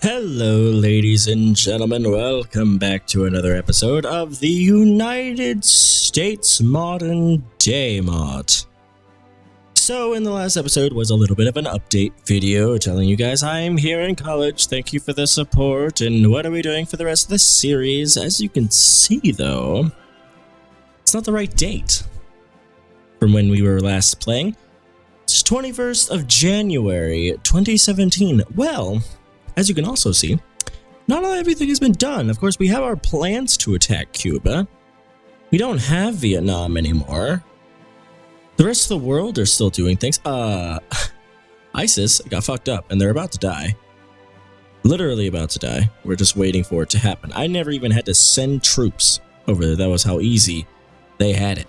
Hello, ladies and gentlemen. Welcome back to another episode of the United States Modern Day Mod. So, in the last episode was a little bit of an update video telling you guys I'm here in college. Thank you for the support. And what are we doing for the rest of the series? As you can see, though, it's not the right date from when we were last playing. It's 21st of January, 2017. Well, as you can also see, not everything has been done. Of course, we have our plans to attack Cuba. We don't have Vietnam anymore. The rest of the world are still doing things. ISIS got fucked up and they're about to die. Literally about to die. We're just waiting for it to happen. I never even had to send troops over there. That was how easy they had it.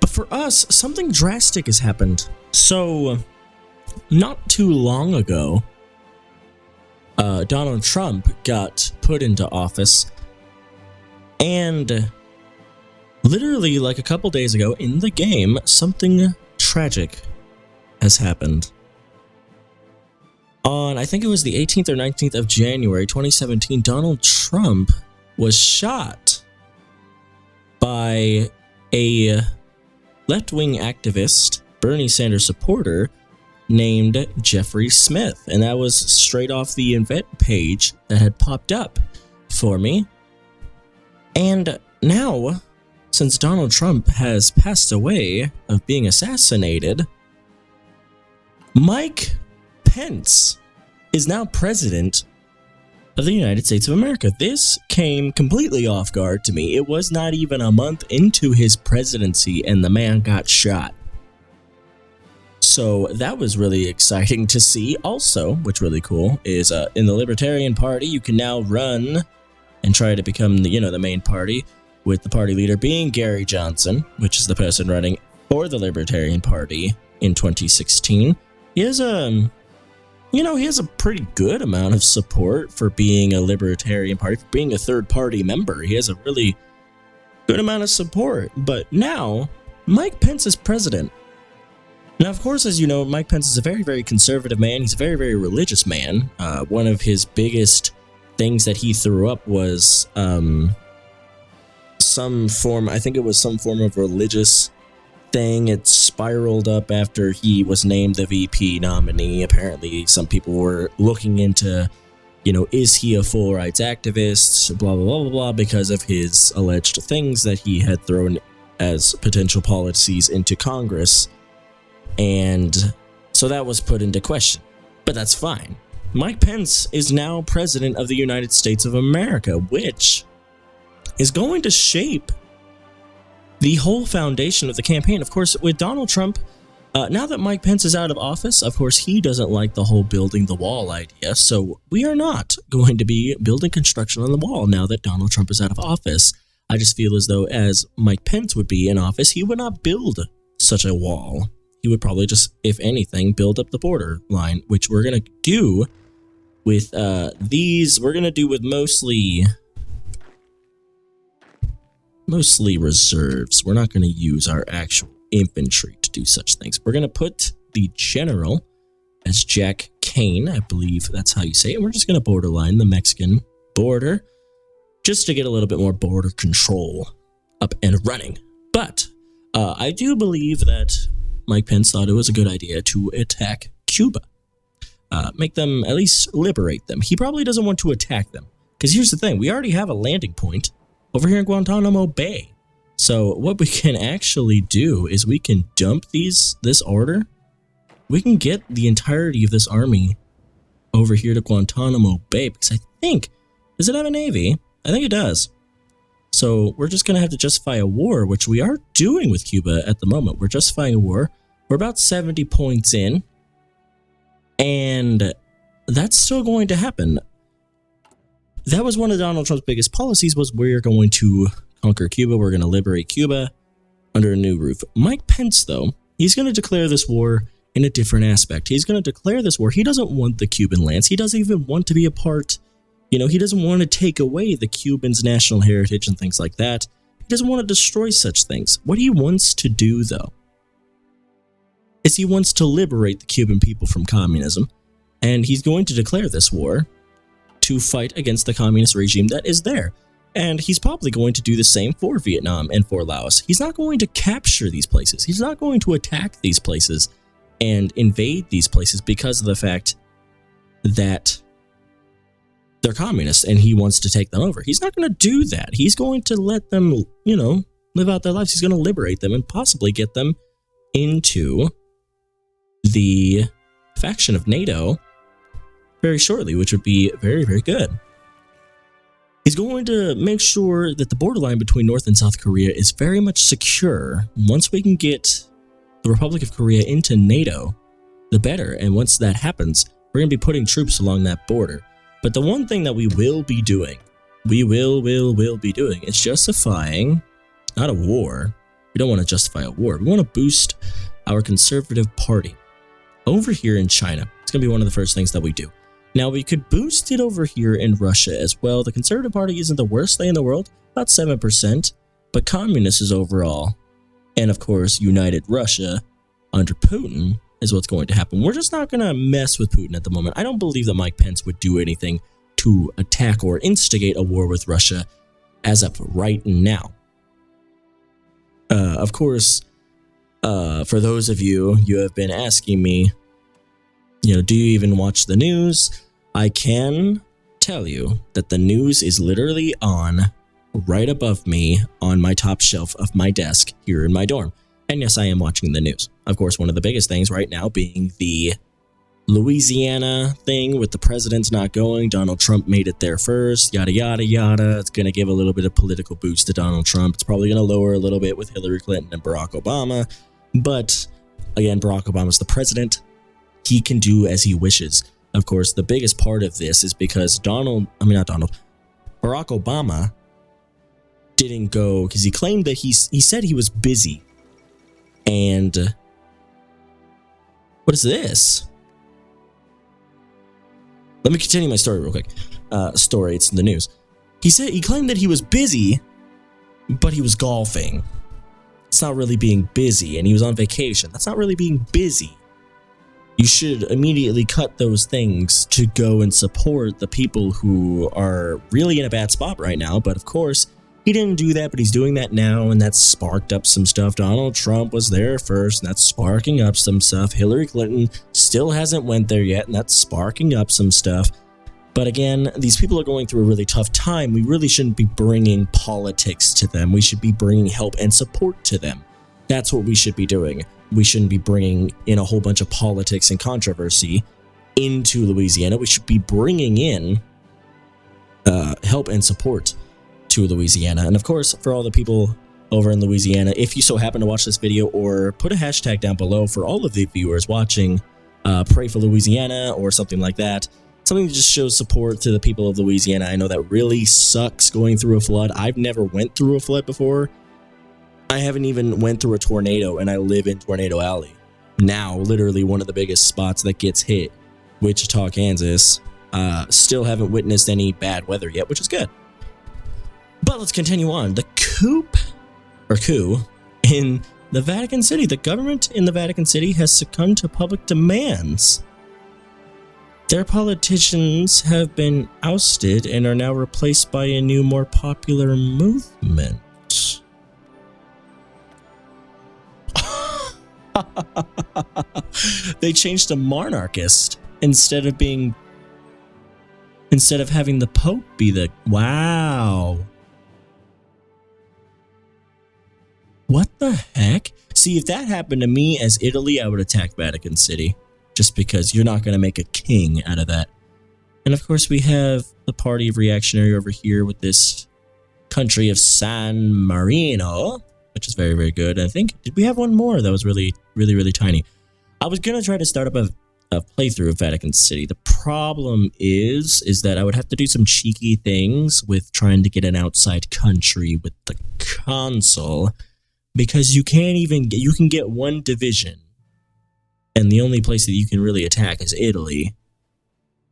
But for us, something drastic has happened. So, not too long ago, Donald Trump got put into office, and literally like a couple days ago in the game, something tragic has happened. On, I think it was the 18th or 19th of January 2017, Donald Trump was shot by a left-wing activist, Bernie Sanders supporter, named Jeffrey Smith, and that was straight off the event page that had popped up for me. And now, since Donald Trump has passed away of being assassinated, Mike Pence is now president of the United States of America. This came completely off guard to me. It was not even a month into his presidency and the man got shot. So that was really exciting to see. Also, what's really cool is in the Libertarian Party, you can now run and try to become the main party, with the party leader being Gary Johnson, which is the person running for the Libertarian Party in 2016. He has he has a pretty good amount of support for being a Libertarian Party, for being a third party member. He has a really good amount of support. But now, Mike Pence is president. Now, of course, as you know, Mike Pence is a very, very conservative man. He's a very, very religious man. One of his biggest things that he threw up was some form of religious thing. It spiraled up after he was named the VP nominee. Apparently, some people were looking into, is he a full rights activist, blah, blah, blah, blah, blah, because of his alleged things that he had thrown as potential policies into Congress. And so that was put into question, but that's fine. Mike Pence is now president of the United States of America, which is going to shape the whole foundation of the campaign. Of course, with Donald Trump, now that Mike Pence is out of office, of course, he doesn't like the whole building the wall idea. So we are not going to be building construction on the wall now that Donald Trump is out of office. I just feel as though as Mike Pence would be in office, he would not build such a wall. He would probably just, if anything, build up the border line, which we're going to do with these. We're going to do with mostly reserves. We're not going to use our actual infantry to do such things. We're going to put the general as Jack Kane. I believe that's how you say it. We're just going to borderline the Mexican border just to get a little bit more border control up and running. But I do believe that Mike Pence thought it was a good idea to attack Cuba. Make them, at least liberate them. He probably doesn't want to attack them. Because here's the thing, we already have a landing point over here in Guantanamo Bay. So what we can actually do is we can dump this order. We can get the entirety of this army over here to Guantanamo Bay. Because I think, does it have a navy? I think it does. So we're just going to have to justify a war, which we are doing with Cuba at the moment. We're justifying a war. We're about 70 points in. And that's still going to happen. That was one of Donald Trump's biggest policies, was we're going to conquer Cuba. We're going to liberate Cuba under a new roof. Mike Pence, though, he's going to declare this war in a different aspect. He's going to declare this war. He doesn't want the Cuban lands. He doesn't even want to be a part. He doesn't want to take away the Cubans' national heritage and things like that. He doesn't want to destroy such things. What he wants to do, though, is he wants to liberate the Cuban people from communism. And he's going to declare this war to fight against the communist regime that is there. And he's probably going to do the same for Vietnam and for Laos. He's not going to capture these places. He's not going to attack these places and invade these places because of the fact that they're communists and he wants to take them over. He's not going to do that. He's going to let them, live out their lives. He's going to liberate them and possibly get them into the faction of NATO very shortly, which would be very, very good. He's going to make sure that the borderline between North and South Korea is very much secure. Once we can get the Republic of Korea into NATO, the better. And once that happens, we're going to be putting troops along that border. But the one thing that we will be doing, is justifying, not a war. We don't want to justify a war. We want to boost our conservative party over here in China. It's going to be one of the first things that we do. Now, we could boost it over here in Russia as well. The Conservative Party isn't the worst thing in the world, about 7%, but communist is overall. And of course, United Russia under Putin is what's going to happen. We're just not going to mess with Putin at the moment. I don't believe that Mike Pence would do anything to attack or instigate a war with Russia as of right now. Of course, for those of you have been asking me, do you even watch the news? I can tell you that the news is literally on right above me on my top shelf of my desk here in my dorm. And yes, I am watching the news. Of course, one of the biggest things right now being the Louisiana thing with the president not going. Donald Trump made it there first, yada, yada, yada. It's going to give a little bit of political boost to Donald Trump. It's probably going to lower a little bit with Hillary Clinton and Barack Obama. But again, Barack Obama's the president. He can do as he wishes. Of course, the biggest part of this is because Barack Obama didn't go because he claimed that he said he was busy. And what is this? Let me continue my story real quick. It's in the news. He claimed that he was busy, but he was golfing. It's not really being busy, and he was on vacation. That's not really being busy. You should immediately cut those things to go and support the people who are really in a bad spot right now. But of course, he didn't do that, but he's doing that now, and that's sparked up some stuff. Donald Trump was there first, and that's sparking up some stuff. Hillary Clinton still hasn't went there yet, and that's sparking up some stuff. But again, these people are going through a really tough time. We really shouldn't be bringing politics to them. We should be bringing help and support to them. That's what we should be doing. We shouldn't be bringing in a whole bunch of politics and controversy into Louisiana. We should be bringing in help and support to Louisiana. And of course, for all the people over in Louisiana, if you so happen to watch this video, or put a hashtag down below for all of the viewers watching, pray for Louisiana or something like that. Something that just shows support to the people of Louisiana. I know that really sucks going through a flood. I've never went through a flood before. I haven't even went through a tornado, and I live in Tornado Alley. Now, literally one of the biggest spots that gets hit, Wichita, Kansas. Still haven't witnessed any bad weather yet, which is good. But let's continue on. The coup in the Vatican City. The government in the Vatican City has succumbed to public demands. Their politicians have been ousted and are now replaced by a new, more popular movement. They changed to monarchist instead of having the Pope be the... Wow. What the heck? See, if that happened to me as Italy, I would attack Vatican City. Just because you're not going to make a king out of that. And of course, we have the party of reactionary over here with this country of San Marino, which is very, very good. I think, did we have one more that was really, really, really tiny? I was going to try to start up a playthrough of Vatican City. The problem is that I would have to do some cheeky things with trying to get an outside country with the consul, because you can get one division, and the only place that you can really attack is Italy.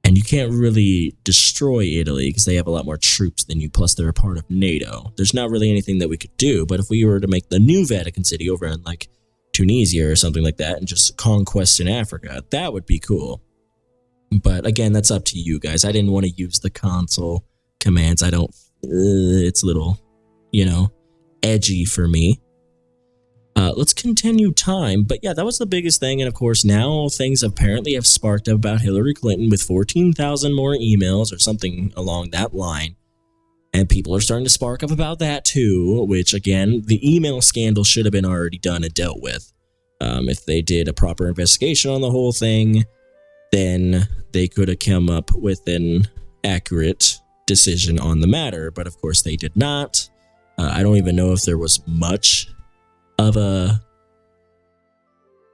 And you can't really destroy Italy because they have a lot more troops than you, plus they're a part of NATO. There's not really anything that we could do, but if we were to make the new Vatican City over in like Tunisia or something like that and just conquest in Africa, that would be cool. But again, that's up to you guys. I didn't want to use the console commands. I don't, it's a little, edgy for me. Let's continue time. But yeah, that was the biggest thing. And of course, now things apparently have sparked up about Hillary Clinton with 14,000 more emails or something along that line. And people are starting to spark up about that too, which again, the email scandal should have been already done and dealt with. If they did a proper investigation on the whole thing, then they could have come up with an accurate decision on the matter. But of course, they did not. I don't even know if there was much of a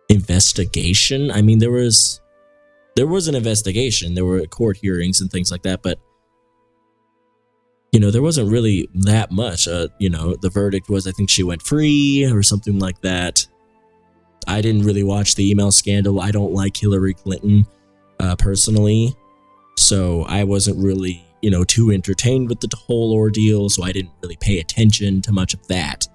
investigation. I mean, there was an investigation. There were court hearings and things like that, but there wasn't really that much. The verdict was, I think she went free or something like that. I didn't really watch the email scandal. I don't like Hillary Clinton personally, so I wasn't really, too entertained with the whole ordeal, so I didn't really pay attention to much of that.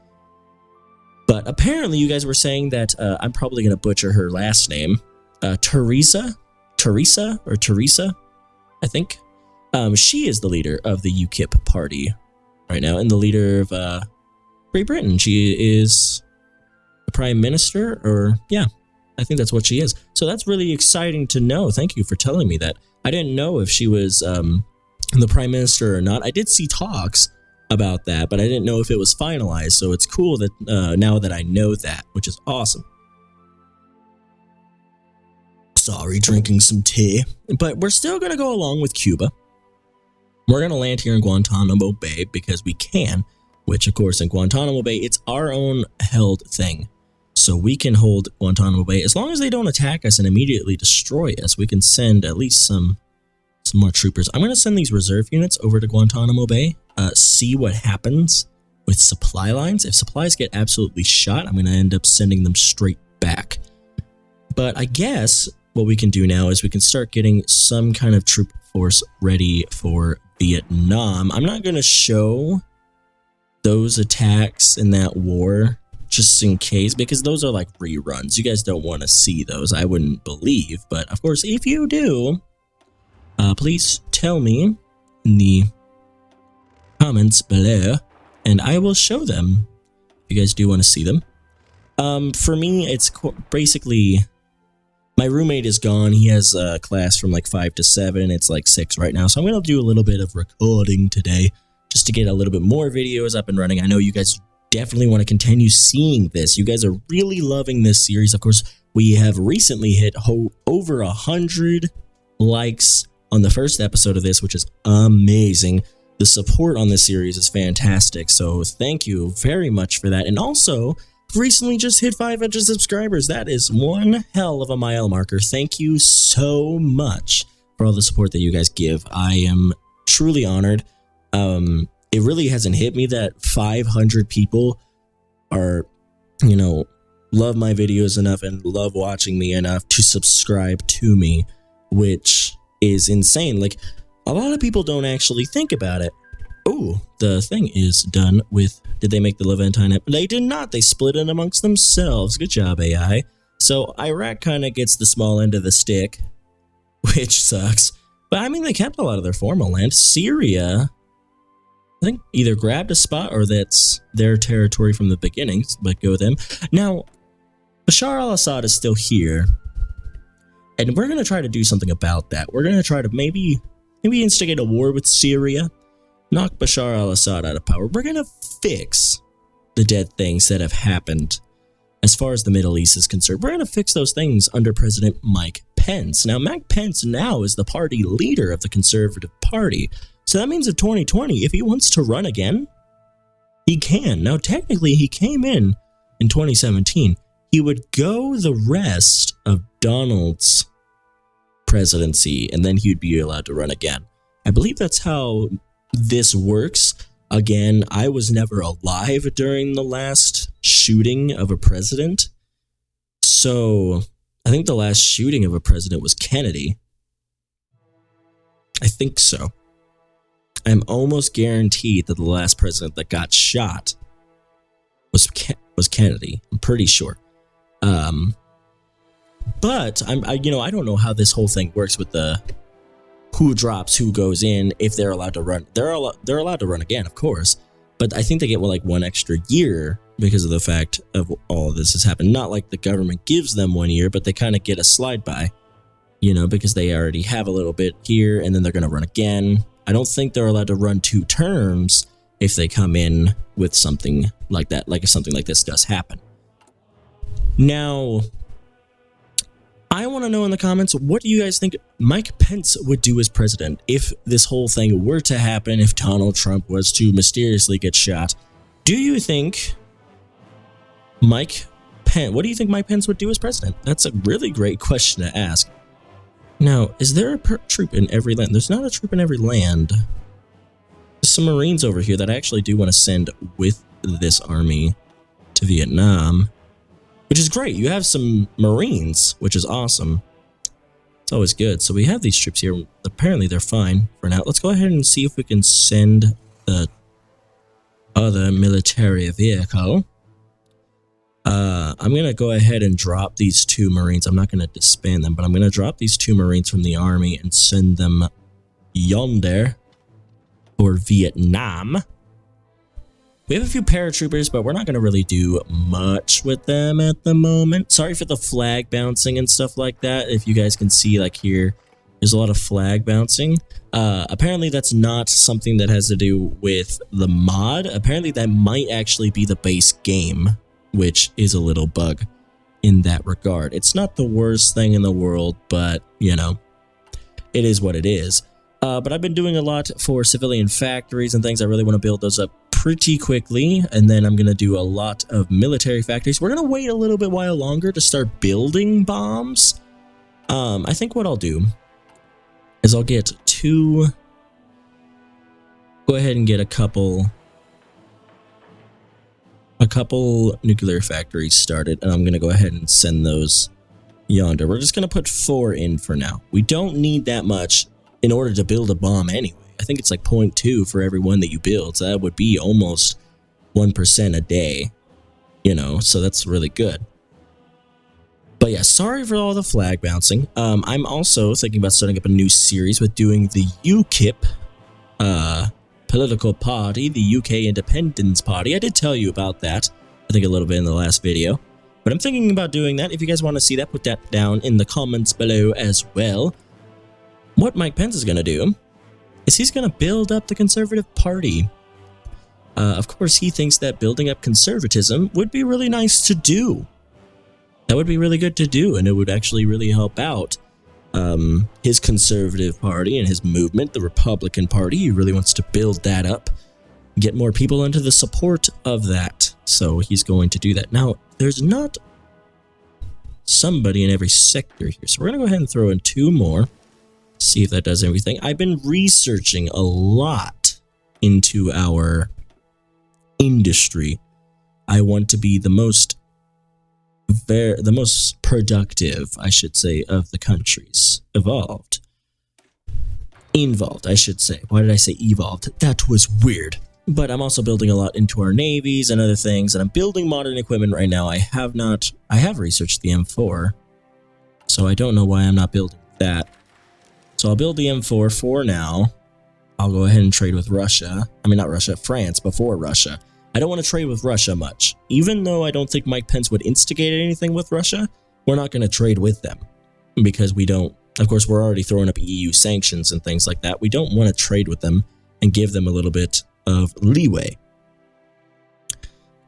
But apparently you guys were saying that, I'm probably going to butcher her last name, Teresa, I think. She is the leader of the UKIP party right now, and the leader of Great Britain. She is the prime minister, I think that's what she is. So that's really exciting to know. Thank you for telling me that. I didn't know if she was the prime minister or not. I did see talks about that, but I didn't know if it was finalized. So it's cool that now that I know that, which is awesome. Sorry, drinking some tea. But we're still going to go along with Cuba. We're going to land here in Guantanamo Bay because we can, which of course in Guantanamo Bay, it's our own held thing. So we can hold Guantanamo Bay as long as they don't attack us and immediately destroy us. We can send at least some more troopers. I'm going to send these reserve units over to Guantanamo Bay, see what happens with supply lines. If supplies get absolutely shot, I'm going to end up sending them straight back. But I guess what we can do now is we can start getting some kind of troop force ready for Vietnam. I'm not going to show those attacks in that war just in case, because those are like reruns. You guys don't want to see those, I wouldn't believe. But of course, if you do, please tell me in the comments below, and I will show them if you guys do want to see them. For me, it's basically, my roommate is gone. He has a class from like 5 to 7. It's like 6 right now. So I'm going to do a little bit of recording today just to get a little bit more videos up and running. I know you guys definitely want to continue seeing this. You guys are really loving this series. Of course, we have recently hit over 100 likes on the first episode of this, which is amazing. The support on this series is fantastic. So thank you very much for that. And also, recently just hit 500 subscribers. That is one hell of a mile marker. Thank you so much for all the support that you guys give. I am truly honored. It really hasn't hit me that 500 people are, love my videos enough and love watching me enough to subscribe to me, which is insane. Like, a lot of people don't actually think about it. Oh, the thing is done with, did they make the Levantine? They did not. They split it amongst themselves. Good job, AI. So Iraq kind of gets the small end of the stick, which sucks. But I mean, they kept a lot of their former land. Syria, I think, either grabbed a spot or that's their territory from the beginning, but go with them. Now, Bashar al-Assad is still here, and we're going to try to do something about that. We're going to try to maybe instigate a war with Syria, knock Bashar al-Assad out of power. We're going to fix the dead things that have happened as far as the Middle East is concerned. We're going to fix those things under President Mike Pence. Now, Mike Pence now is the party leader of the Conservative Party. So that means in 2020, if he wants to run again, he can. Now, technically, he came in 2017. He would go the rest of Donald's presidency, and then he'd be allowed to run again. I believe that's how this works. Again, I was never alive during the last shooting of a president. So I think the last shooting of a president was Kennedy. I think so. I'm almost guaranteed that the last president that got shot was Kennedy. I'm pretty sure. But I don't know how this whole thing works with the who drops, who goes in, if they're allowed to run. They're allowed to run again, of course. But I think they get like 1 extra year because of the fact of all of this has happened. Not like the government gives them 1 year, but they kind of get a slide by, because they already have a little bit here and then they're going to run again. I don't think they're allowed to run 2 terms if they come in with something like that, like if something like this does happen. Now, I want to know in the comments, what do you guys think Mike Pence would do as president if this whole thing were to happen, if Donald Trump was to mysteriously get shot? Do you think what do you think Mike Pence would do as president? That's a really great question to ask. Now, is there a troop in every land? There's not a troop in every land. There's some Marines over here that I actually do want to send with this army to Vietnam. Which is great. You have some Marines, which is awesome. It's always good. So we have these troops here. Apparently they're fine for now. Let's go ahead and see if we can send the other military vehicle. I'm going to go ahead and drop these 2 Marines. I'm not going to disband them, but I'm going to drop these 2 Marines from the army and send them yonder for Vietnam. We have a few paratroopers, but we're not going to really do much with them at the moment. Sorry for the flag bouncing and stuff like that. If you guys can see, like here, there's a lot of flag bouncing. Apparently, that's not something that has to do with the mod. Apparently, that might actually be the base game, which is a little bug in that regard. It's not the worst thing in the world, but, it is what it is. But I've been doing a lot for civilian factories and things. I really want to build those up pretty quickly, and then I'm going to do a lot of military factories. We're going to wait a little bit while longer to start building bombs. I think what I'll do is I'll get go ahead and get a couple nuclear factories started, and I'm going to go ahead and send those yonder. We're just going to put 4 in for now. We don't need that much in order to build a bomb anyway. I think it's like 0.2 for every one that you build. So that would be almost 1% a day, so that's really good. But yeah, sorry for all the flag bouncing. I'm also thinking about starting up a new series with doing the UKIP political party, the UK Independence Party. I did tell you about that, I think a little bit in the last video. But I'm thinking about doing that. If you guys want to see that, put that down in the comments below as well. What Mike Pence is going to do is he's going to build up the Conservative Party. Of course, he thinks that building up conservatism would be really nice to do. That would be really good to do, and it would actually really help out his Conservative Party and his movement, the Republican Party. He really wants to build that up, get more people into the support of that. So he's going to do that. Now, there's not somebody in every sector here, so we're going to go ahead and throw in 2 more. See if that does everything. I've been researching a lot into our industry. I want to be the most productive, I should say, of the countries. Involved, I should say. Why did I say evolved? That was weird. But I'm also building a lot into our navies and other things, and I'm building modern equipment right now. I have researched the M4, so I don't know why I'm not building that. So I'll build the M4 for now. I'll go ahead and trade with Russia. I mean, not Russia, France before Russia. I don't want to trade with Russia much. Even though I don't think Mike Pence would instigate anything with Russia, we're not going to trade with them. Because we don't, of course, we're already throwing up EU sanctions and things like that. We don't want to trade with them and give them a little bit of leeway.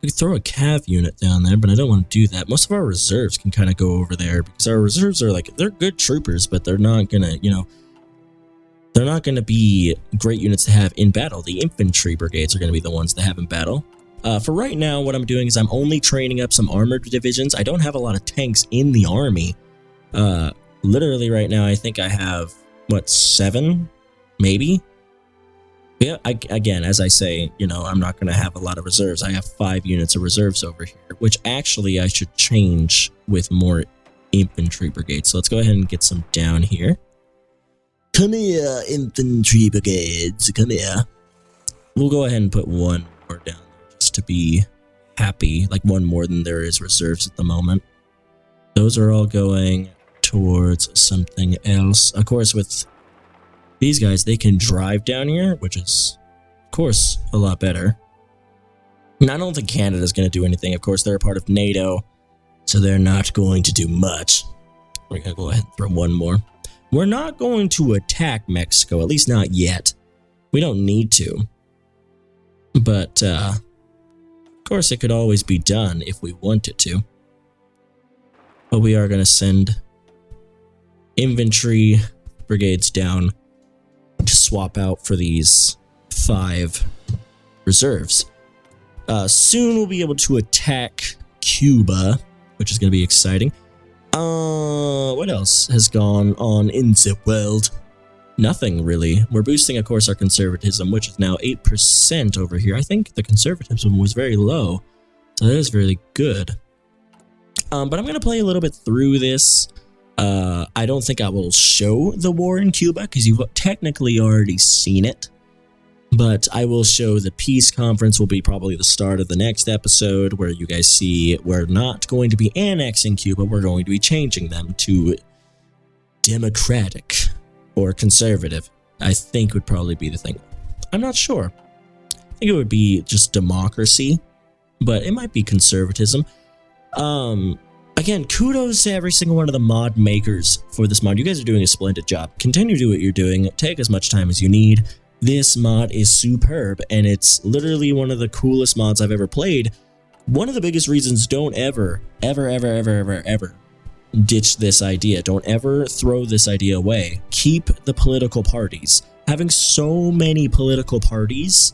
We could throw a cav unit down there, but I don't want to do that. Most of our reserves can kind of go over there because our reserves are they're good troopers, but they're not going to, they're not going to be great units to have in battle. The infantry brigades are going to be the ones to have in battle. For right now, what I'm doing is I'm only training up some armored divisions. I don't have a lot of tanks in the army. Literally right now, I think I have, 7? Maybe? Yeah, again, as I say, I'm not going to have a lot of reserves. I have 5 units of reserves over here, which actually I should change with more infantry brigades. So let's go ahead and get some down here. Come here, infantry brigades, come here. We'll go ahead and put 1 more down there just to be happy, like 1 more than there is reserves at the moment. Those are all going towards something else. Of course, with these guys, they can drive down here, which is, of course, a lot better. And I don't think Canada's going to do anything. Of course, they're a part of NATO, so they're not going to do much. We're going to go ahead and throw one more. We're not going to attack Mexico, at least not yet. We don't need to. But, of course, it could always be done if we wanted to. But we are going to send infantry brigades down to swap out for these 5 reserves. Soon we'll be able to attack Cuba, which is going to be exciting. What else has gone on in the world? Nothing, really. We're boosting, of course, our conservatism, which is now 8% over here. I think the conservatism was very low, so that is really good. But I'm going to play a little bit through this. I don't think I will show the war in Cuba, because you've technically already seen it. But I will show the peace conference will be probably the start of the next episode, where you guys see we're not going to be annexing Cuba, we're going to be changing them to democratic or conservative. I think would probably be the thing. I'm not sure. I think it would be just democracy, but it might be conservatism. Again, kudos to every single one of the mod makers for this mod. You guys are doing a splendid job. Continue to do what you're doing. Take as much time as you need. This mod is superb, and it's literally one of the coolest mods I've ever played. One of the biggest reasons, don't ever ditch this idea. Don't ever throw this idea away. Keep the political parties. Having so many political parties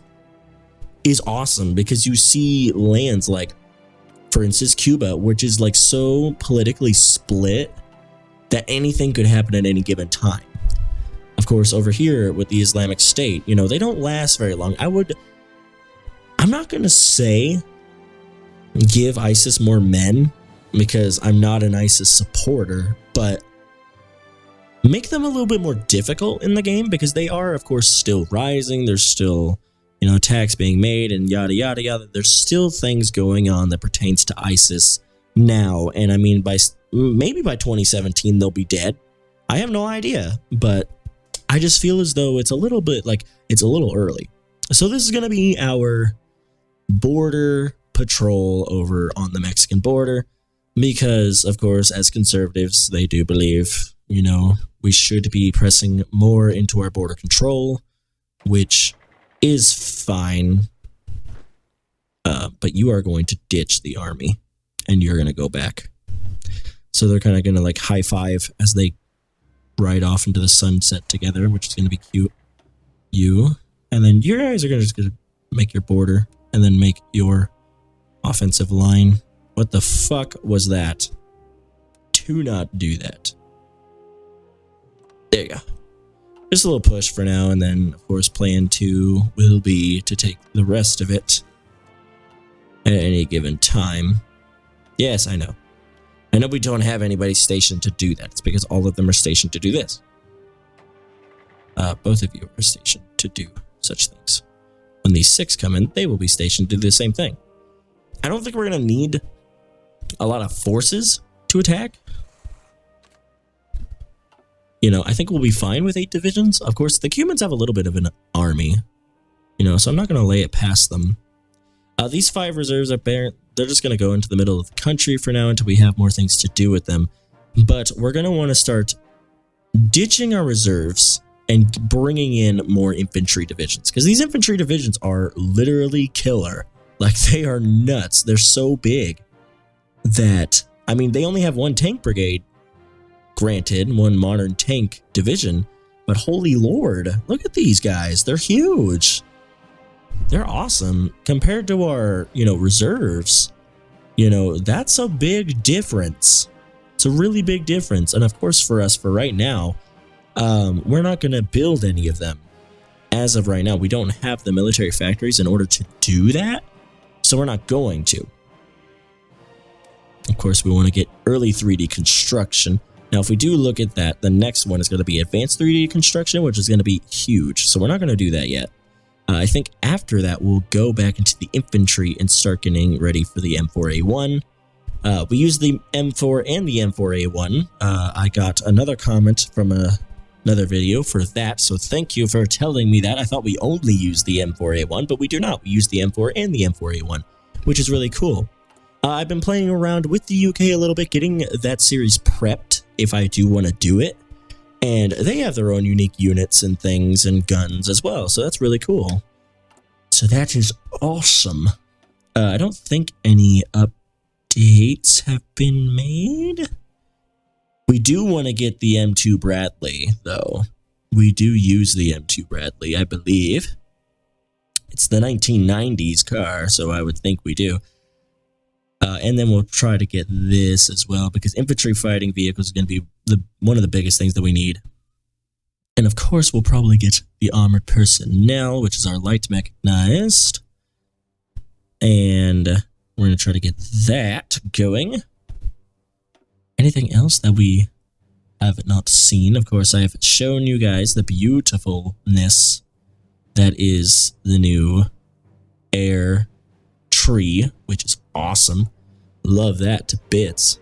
is awesome, because you see lands like, for instance, Cuba, which is like so politically split that anything could happen at any given time. Of course, over here with the Islamic State, you know, they don't last very long. I'm not going to say give ISIS more men, because I'm not an ISIS supporter, but make them a little bit more difficult in the game, because they are, of course, still rising. There's still, you know, attacks being made and yada, yada, yada. There's still things going on that pertains to ISIS now. And I mean, maybe by 2017, they'll be dead. I have no idea, but I just feel as though it's a little bit like it's a little early. So this is going to be our border patrol over on the Mexican border, because, of course, as conservatives, they do believe, you know, we should be pressing more into our border control, which is fine. But you are going to ditch the army, and you're going to go back. So they're kind of going to like high five as they ride off into the sunset together, which is going to be cute. And then you guys are just going to make your border and then make your offensive line. What the fuck was that? Do not do that. There you go. Just a little push for now, and then, of course, plan 2 will be to take the rest of it at any given time. Yes, I know. I know we don't have anybody stationed to do that. It's because all of them are stationed to do this. Both of you are stationed to do such things. When these 6 come in, they will be stationed to do the same thing. I don't think we're going to need a lot of forces to attack. You know, I think we'll be fine with 8 divisions. Of course, the Cubans have a little bit of an army, you know, so I'm not going to lay it past them. These 5 reserves are they're just going to go into the middle of the country for now until we have more things to do with them. But we're going to want to start ditching our reserves and bringing in more infantry divisions, because these infantry divisions are literally killer. Like, they are nuts. They're so big that, I mean, they only have 1 tank brigade, granted, 1 modern tank division, but holy lord, look at these guys. They're huge. They're awesome. Compared to our, you know, reserves, you know, that's a big difference. It's a really big difference. And of course, for us, for right now, we're not going to build any of them. As of right now, we don't have the military factories in order to do that, so we're not going to. Of course, we want to get early 3D construction. Now, if we do look at that, the next one is going to be advanced 3D construction, which is going to be huge. So we're not going to do that yet. I think after that, we'll go back into the infantry and start getting ready for the M4A1. We use the M4 and the M4A1. I got another comment from another video for that, so thank you for telling me that. I thought we only used the M4A1, but we do not. We use the M4 and the M4A1, which is really cool. I've been playing around with the UK a little bit, getting that series prepped if I do want to do it. And they have their own unique units and things and guns as well, so that's really cool. So that is awesome. I don't think any updates have been made. We do want to get the M2 Bradley, though. We do use the M2 Bradley, I believe. It's the 1990s car, so I would think we do. And then we'll try to get this as well, because infantry fighting vehicles is going to be one of the biggest things that we need. And of course, we'll probably get the armored personnel, which is our light mechanized. And we're going to try to get that going. Anything else that we have not seen? Of course, I have shown you guys the beautifulness that is the new air tree, which is awesome. Love that to bits.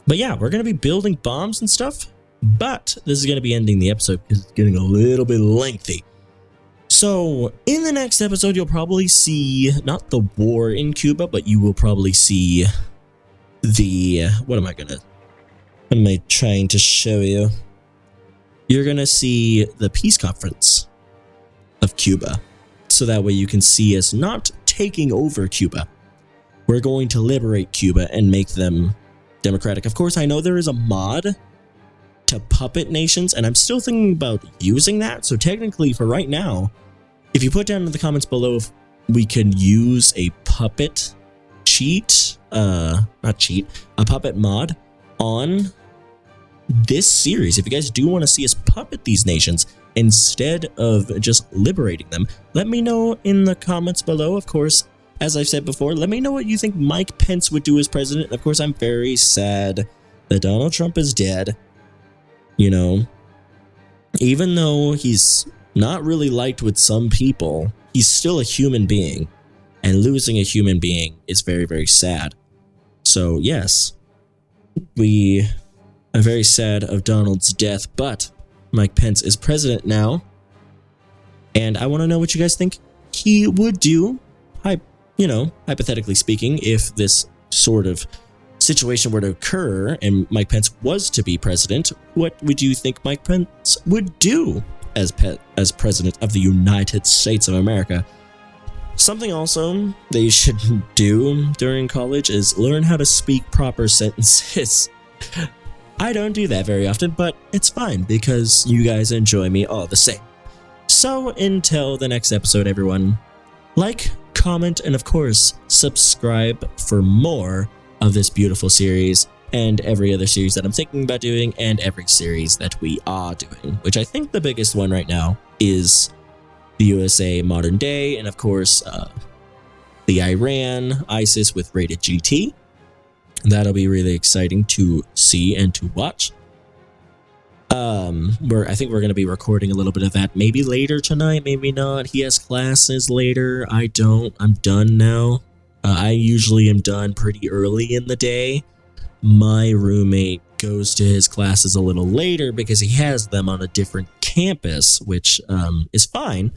But yeah, we're going to be building bombs and stuff, but this is going to be ending the episode because it's getting a little bit lengthy. So in the next episode, you'll probably see not the war in Cuba, but you will probably see the, what am I trying to show you? You're going to see the peace conference of Cuba. So that way you can see us not taking over Cuba. We're going to liberate Cuba and make them democratic. Of course, I know there is a mod to puppet nations, and I'm still thinking about using that. So technically, for right now, if you put down in the comments below if we can use a puppet a puppet mod on this series. If you guys do want to see us puppet these nations instead of just liberating them, let me know in the comments below. Of course, as I've said before, let me know what you think Mike Pence would do as president. Of course, I'm very sad that Donald Trump is dead. You know, even though he's not really liked with some people, he's still a human being. And losing a human being is very, very sad. So, yes, we are very sad of Donald's death, but Mike Pence is president now. And I want to know what you guys think he would do, hypothetically speaking, if this sort of situation were to occur and Mike Pence was to be president. What would you think Mike Pence would do as president of the United States of America? Something also that you should do during college is learn how to speak proper sentences. I don't do that very often, but it's fine because you guys enjoy me all the same. So until the next episode, everyone, like, comment, and of course, subscribe for more of this beautiful series and every other series that I'm thinking about doing and every series that we are doing, which I think the biggest one right now is the USA Modern Day, and of course, the Iran ISIS with Rated GT. That'll be really exciting to see and to watch. I think we're going to be recording a little bit of that maybe later tonight, maybe not. He has classes later. I don't. I'm done now. I usually am done pretty early in the day. My roommate goes to his classes a little later because he has them on a different campus, which is fine,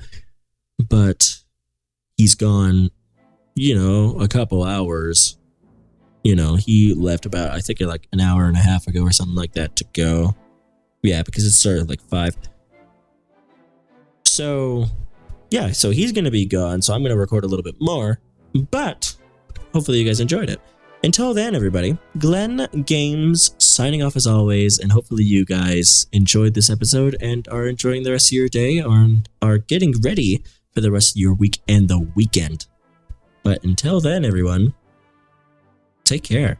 but he's gone, a couple hours. He left about, I think, like an hour and a half ago or something like that to go. Yeah, because it started like 5. So, yeah, so he's going to be gone, so I'm going to record a little bit more, but hopefully you guys enjoyed it. Until then, everybody, Glenn Games signing off as always, and hopefully you guys enjoyed this episode and are enjoying the rest of your day or are getting ready for the rest of your week and the weekend. But until then, everyone, take care.